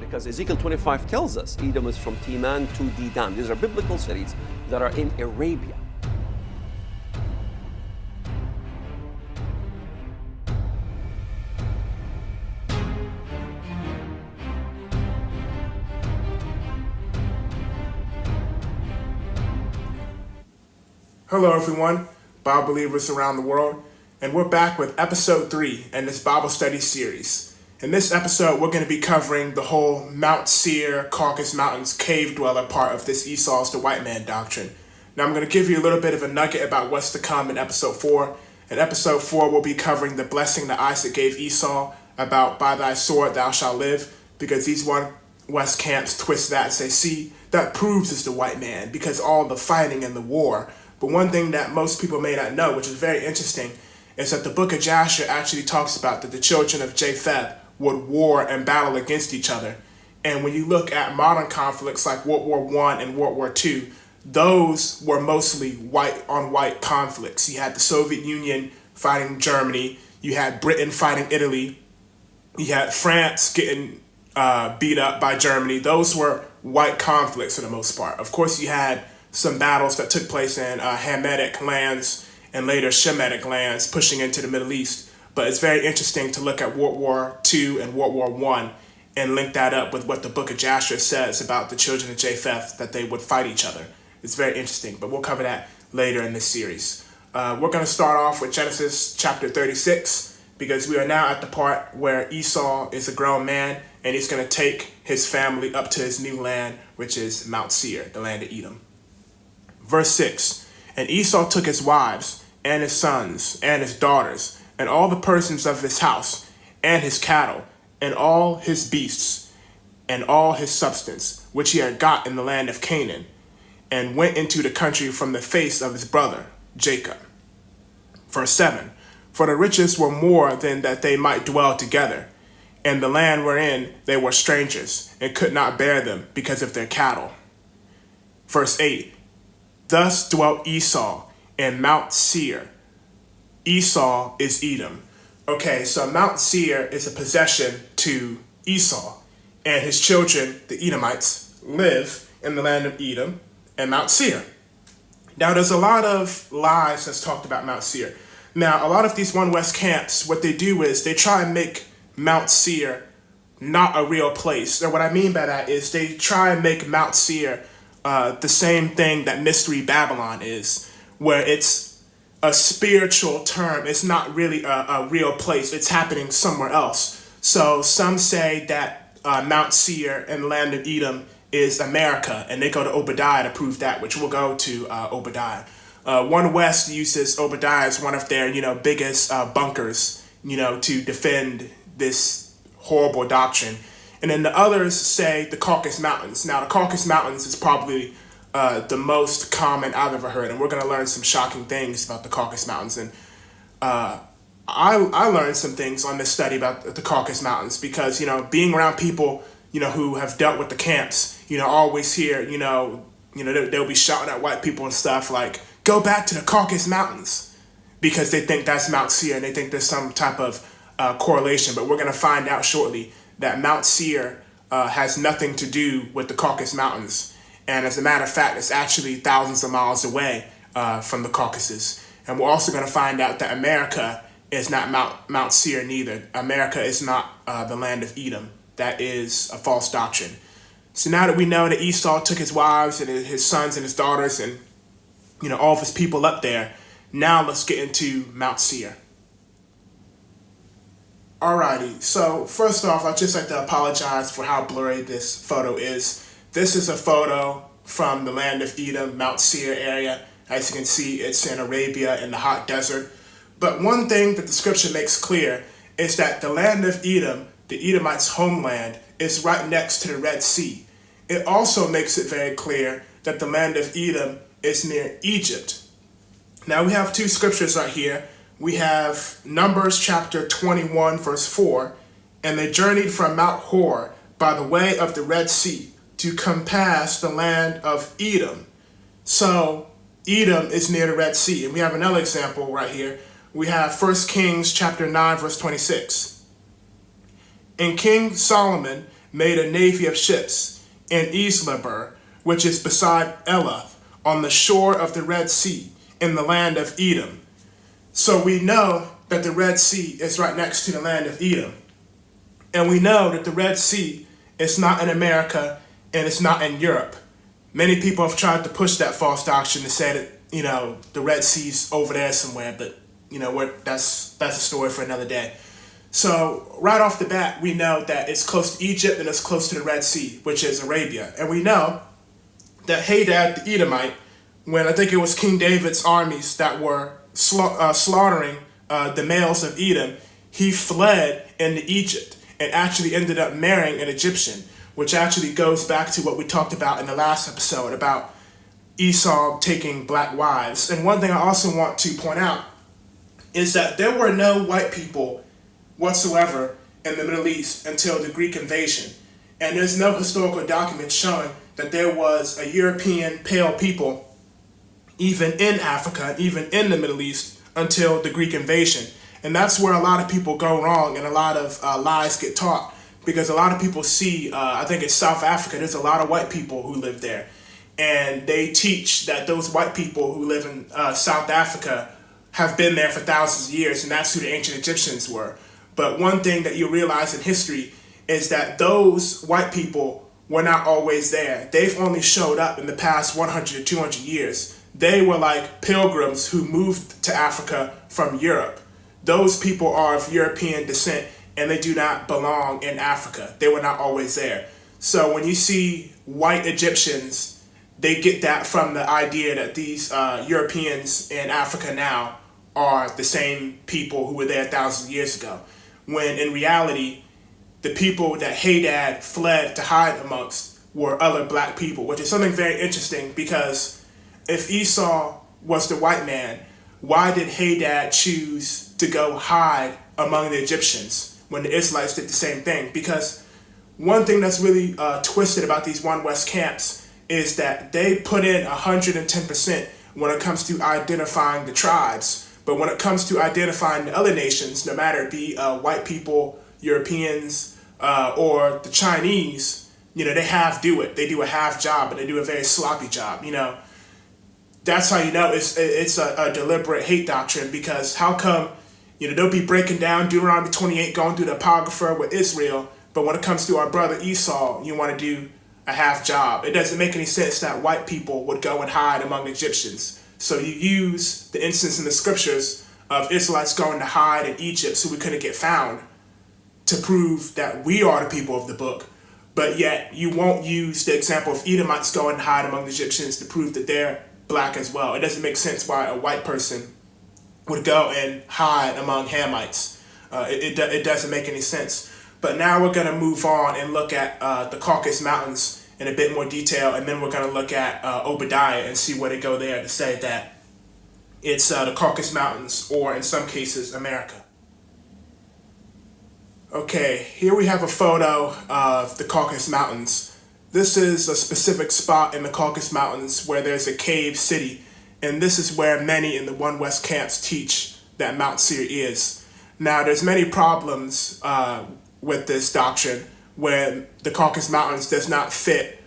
Because Ezekiel 25 tells us Edom is from Teman to Dedan. These are biblical cities that are in Arabia. Hello everyone, Bible believers around the world, and we're back with episode 3 in this Bible study series. In this episode, we're going to be covering the whole Mount Seir, Caucasus Mountains cave dweller part of this Esau's the white man doctrine. Now I'm going to give you a little bit of a nugget about what's to come in episode 4. In episode 4, we'll be covering the blessing that Isaac gave Esau about by thy sword thou shalt live, because these one West camps twist that and say, see, that proves it's the white man because all the fighting and the war. But one thing that most people may not know, which is very interesting, is that the book of Jasher actually talks about that the children of Japheth would war and battle against each other. And when you look at modern conflicts like World War I and World War II, those were mostly white-on-white conflicts. You had the Soviet Union fighting Germany, you had Britain fighting Italy, you had France getting beat up by Germany. Those were white conflicts for the most part. Of course, you had some battles that took place in Hamitic lands and later Shemitic lands pushing into the Middle East. But it's very interesting to look at World War II and World War I and link that up with what the book of Jasher says about the children of Japheth, that they would fight each other. It's very interesting, but we'll cover that later in this series. We're going to start off with Genesis chapter 36, because we are now at the part where Esau is a grown man and he's going to take his family up to his new land, which is Mount Seir, the land of Edom. Verse 6, and Esau took his wives, and his sons, and his daughters, and all the persons of his house, and his cattle, and all his beasts, and all his substance, which he had got in the land of Canaan, and went into the country from the face of his brother, Jacob. Verse 7, for the riches were more than that they might dwell together, and the land wherein they were strangers, and could not bear them because of their cattle. Verse 8, thus dwelt Esau in Mount Seir. Esau is Edom. Okay, so Mount Seir is a possession to Esau, and his children, the Edomites, live in the land of Edom and Mount Seir. Now, there's a lot of lies that's talked about Mount Seir. Now, a lot of these One West camps, what they do is they try and make Mount Seir not a real place. And what I mean by that is they try and make Mount Seir the same thing that Mystery Babylon is, where it's a spiritual term. It's not really a real place. It's happening somewhere else. So some say that Mount Seir and the land of Edom is America, and they go to Obadiah to prove that, which we'll go to Obadiah. One West uses Obadiah as one of their, biggest bunkers, to defend this horrible doctrine. And then the others say the Caucasus Mountains. Now, the Caucasus Mountains is probably the most common I've ever heard, and we're going to learn some shocking things about the Caucasus Mountains. And I learned some things on this study about the Caucasus Mountains because, being around people, who have dealt with the camps, always hear, they'll be shouting at white people and stuff like, go back to the Caucasus Mountains, because they think that's Mount Seir and they think there's some type of correlation. But we're going to find out shortly that Mount Seir has nothing to do with the Caucasus Mountains. And as a matter of fact, it's actually thousands of miles away from the Caucasus. And we're also going to find out that America is not Mount Seir neither. America is not the land of Edom. That is a false doctrine. So now that we know that Esau took his wives and his sons and his daughters and all of his people up there, now let's get into Mount Seir. Alrighty, so first off, I'd just like to apologize for how blurry this photo is. This is a photo from the land of Edom, Mount Seir area. As you can see, it's in Arabia in the hot desert. But one thing that the scripture makes clear is that the land of Edom, the Edomites' homeland, is right next to the Red Sea. It also makes it very clear that the land of Edom is near Egypt. Now we have two scriptures right here. We have Numbers chapter 21, verse 4, and they journeyed from Mount Hor by the way of the Red Sea to compass the land of Edom. So Edom is near the Red Sea. And we have another example right here. We have 1 Kings chapter 9, verse 26. And King Solomon made a navy of ships in Eslaber, which is beside Elath, on the shore of the Red Sea, in the land of Edom. So we know that the Red Sea is right next to the land of Edom. And we know that the Red Sea is not in America and it's not in Europe. Many people have tried to push that false doctrine to say that, the Red Sea's over there somewhere, but, that's a story for another day. So right off the bat, we know that it's close to Egypt and it's close to the Red Sea, which is Arabia. And we know that Hadad the Edomite, when I think it was King David's armies that were slaughtering the males of Edom, he fled into Egypt and actually ended up marrying an Egyptian, which actually goes back to what we talked about in the last episode about Esau taking black wives. And one thing I also want to point out is that there were no white people whatsoever in the Middle East until the Greek invasion. And there's no historical documents showing that there was a European pale people even in Africa, even in the Middle East, until the Greek invasion. And that's where a lot of people go wrong and a lot of lies get taught, because a lot of people see, I think it's South Africa, there's a lot of white people who live there. And they teach that those white people who live in South Africa have been there for thousands of years, and that's who the ancient Egyptians were. But one thing that you realize in history is that those white people were not always there. They've only showed up in the past 100 to 200 years. They were like pilgrims who moved to Africa from Europe. Those people are of European descent, and they do not belong in Africa. They were not always there. So when you see white Egyptians, they get that from the idea that these Europeans in Africa now are the same people who were there thousands of years ago. When in reality, the people that Hadad fled to hide amongst were other black people, which is something very interesting, because if Esau was the white man, why did Hadad choose to go hide among the Egyptians when the Israelites did the same thing? Because one thing that's really twisted about these One West camps is that they put in 110% when it comes to identifying the tribes. But when it comes to identifying the other nations, no matter it be white people, Europeans, or the Chinese, they half do it. They do a half job, but they do a very sloppy job. That's how you know it's a deliberate hate doctrine, because how come, they'll be breaking down Deuteronomy 28, going through the Apocrypha with Israel, but when it comes to our brother Esau, you want to do a half job. It doesn't make any sense that white people would go and hide among the Egyptians. So you use the instance in the scriptures of Israelites going to hide in Egypt so we couldn't get found to prove that we are the people of the book. But yet you won't use the example of Edomites going to hide among the Egyptians to prove that they're black as well. It doesn't make sense why a white person would go and hide among Hamites. It doesn't make any sense. But now we're going to move on and look at the Caucasus Mountains in a bit more detail, and then we're going to look at Obadiah and see where they go there to say that it's the Caucasus Mountains, or in some cases, America. Okay, here we have a photo of the Caucasus Mountains. This is a specific spot in the Caucasus Mountains where there's a cave city, and this is where many in the One West camps teach that Mount Seir is. Now, there's many problems with this doctrine where the Caucasus Mountains does not fit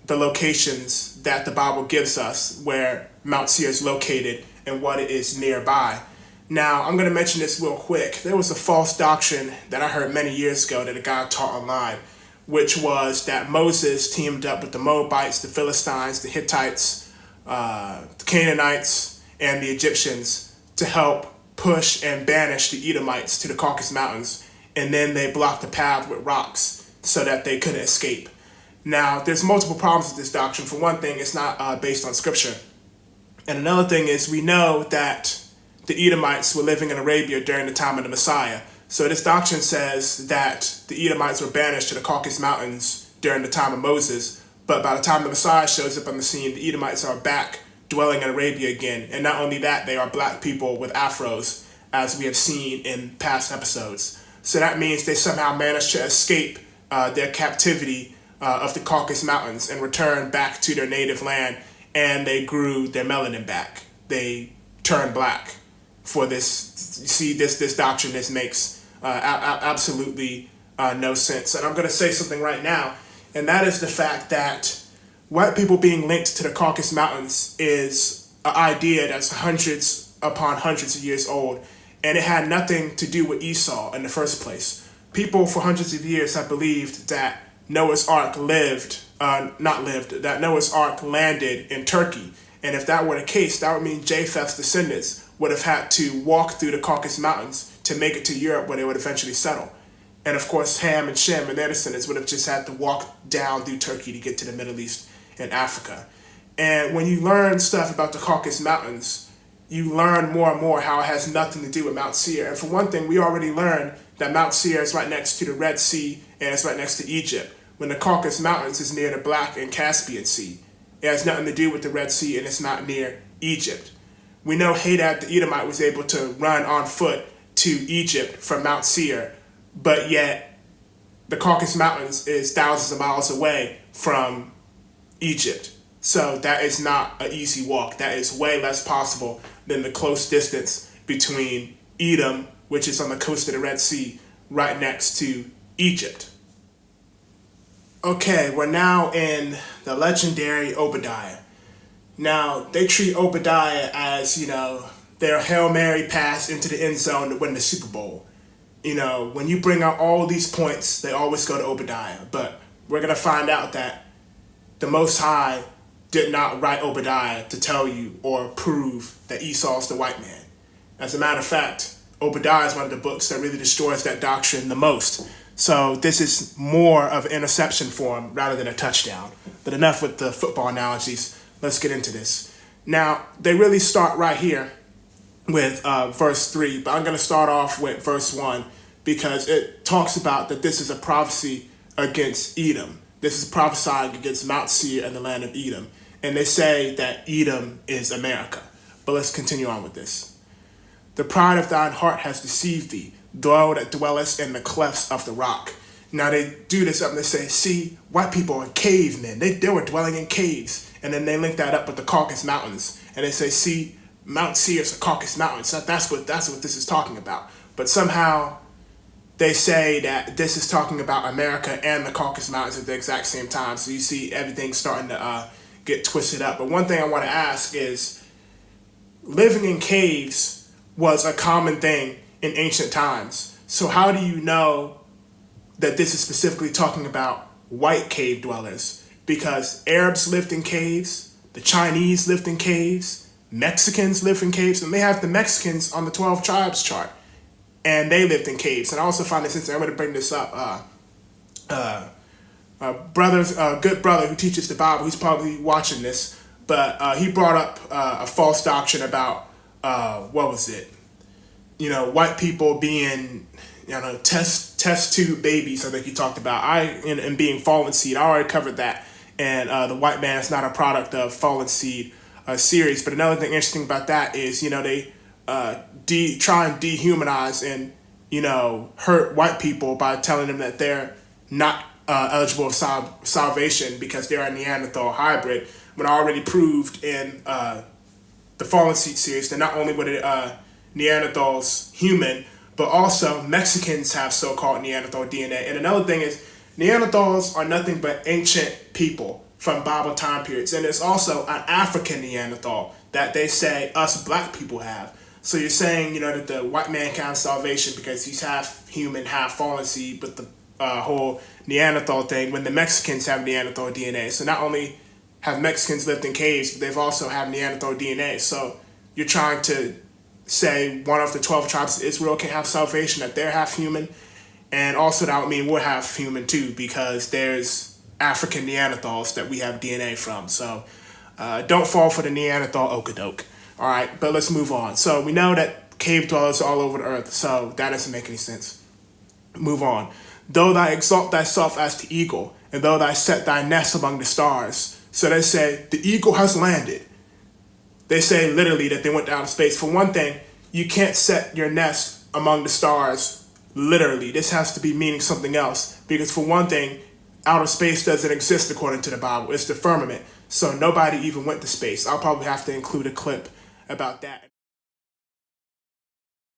the locations that the Bible gives us where Mount Seir is located and what it is nearby. Now, I'm going to mention this real quick. There was a false doctrine that I heard many years ago that a guy taught online, which was that Moses teamed up with the Moabites, the Philistines, the Hittites, the Canaanites, and the Egyptians to help push and banish the Edomites to the Caucasus Mountains, and then they blocked the path with rocks so that they couldn't escape. Now, there's multiple problems with this doctrine. For one thing, it's not based on scripture. And another thing is, we know that the Edomites were living in Arabia during the time of the Messiah. So this doctrine says that the Edomites were banished to the Caucasus Mountains during the time of Moses. But by the time the Messiah shows up on the scene, the Edomites are back dwelling in Arabia again. And not only that, they are black people with afros, as we have seen in past episodes. So that means they somehow managed to escape their captivity of the Caucasus Mountains and return back to their native land, and they grew their melanin back. They turned black for this. You see, this doctrine, this makes absolutely no sense. And I'm going to say something right now, and that is the fact that white people being linked to the Caucasus Mountains is an idea that's hundreds upon hundreds of years old, and it had nothing to do with Esau in the first place. People for hundreds of years have believed that Noah's Ark that Noah's Ark landed in Turkey. And if that were the case, that would mean Japheth's descendants would have had to walk through the Caucasus Mountains to make it to Europe, where they would eventually settle. And of course, Ham and Shem and their descendants would have just had to walk down through Turkey to get to the Middle East and Africa. And when you learn stuff about the Caucasus Mountains, you learn more and more how it has nothing to do with Mount Seir. And for one thing, we already learned that Mount Seir is right next to the Red Sea and it's right next to Egypt, when the Caucasus Mountains is near the Black and Caspian Sea. It has nothing to do with the Red Sea, and it's not near Egypt. We know Hadad the Edomite was able to run on foot to Egypt from Mount Seir, but yet the Caucasus Mountains is thousands of miles away from Egypt. So that is not an easy walk. That is way less possible than the close distance between Edom, which is on the coast of the Red Sea, right next to Egypt. Okay, we're now in the legendary Obadiah. Now, they treat Obadiah as, their Hail Mary pass into the end zone to win the Super Bowl. When you bring out all these points, they always go to Obadiah. But we're going to find out that the Most High did not write Obadiah to tell you or prove that Esau's the white man. As a matter of fact, Obadiah is one of the books that really destroys that doctrine the most. So this is more of an interception for him rather than a touchdown. But enough with the football analogies. Let's get into this. Now, they really start right here with verse 3, but I'm going to start off with verse 1 because it talks about that this is a prophecy against Edom. This is prophesying against Mount Seir and the land of Edom. And they say that Edom is America. But let's continue on with this. The pride of thine heart has deceived thee, thou that dwellest in the clefts of the rock. Now they do this up and they say, see, white people are cavemen. They were dwelling in caves. And then they link that up with the Caucasus Mountains. And they say, see, Mount Seir is the Caucasus Mountains. So that's what this is talking about. But somehow they say that this is talking about America and the Caucasus Mountains at the exact same time. So you see everything starting to get twisted up. But one thing I want to ask is, living in caves was a common thing in ancient times. So how do you know that this is specifically talking about white cave dwellers? Because Arabs lived in caves, the Chinese lived in caves, Mexicans lived in caves, and they have the Mexicans on the 12 tribes chart, and they lived in caves. And I also find this interesting. I'm going to bring this up. A good brother who teaches the Bible, he's probably watching this, but he brought up a false doctrine about white people being, test tube babies. I think he talked about and being fallen seed. I already covered that, and the white man is not a product of fallen seed series. But another thing interesting about that is, they try and dehumanize and hurt white people by telling them that they're not eligible for salvation because they're a Neanderthal hybrid. When I already proved in the Fallen Seed series that not only were the Neanderthals human, but also Mexicans have so-called Neanderthal DNA. And another thing is, Neanderthals are nothing but ancient people from Bible time periods. And there's also an African Neanderthal that they say us black people have. So you're saying, that the white man can have salvation because he's half human, half fallen seed, but the whole Neanderthal thing, when the Mexicans have Neanderthal DNA. So not only have Mexicans lived in caves, but they've also have Neanderthal DNA. So you're trying to say one of the 12 tribes of Israel can have salvation, that they're half human. And also that would mean we're half human too, because there's African Neanderthals that we have DNA from. So don't fall for the Neanderthal okadoke. All right, but let's move on. So we know that cave dwellers are all over the earth, so that doesn't make any sense. Move on. Though thou exalt thyself as the eagle, and though thou set thy nest among the stars. So they say, the eagle has landed. They say literally that they went down to space. For one thing, you can't set your nest among the stars literally. This has to be meaning something else. Because for one thing, outer space doesn't exist according to the Bible. It's the firmament. So nobody even went to space. I'll probably have to include a clip about that.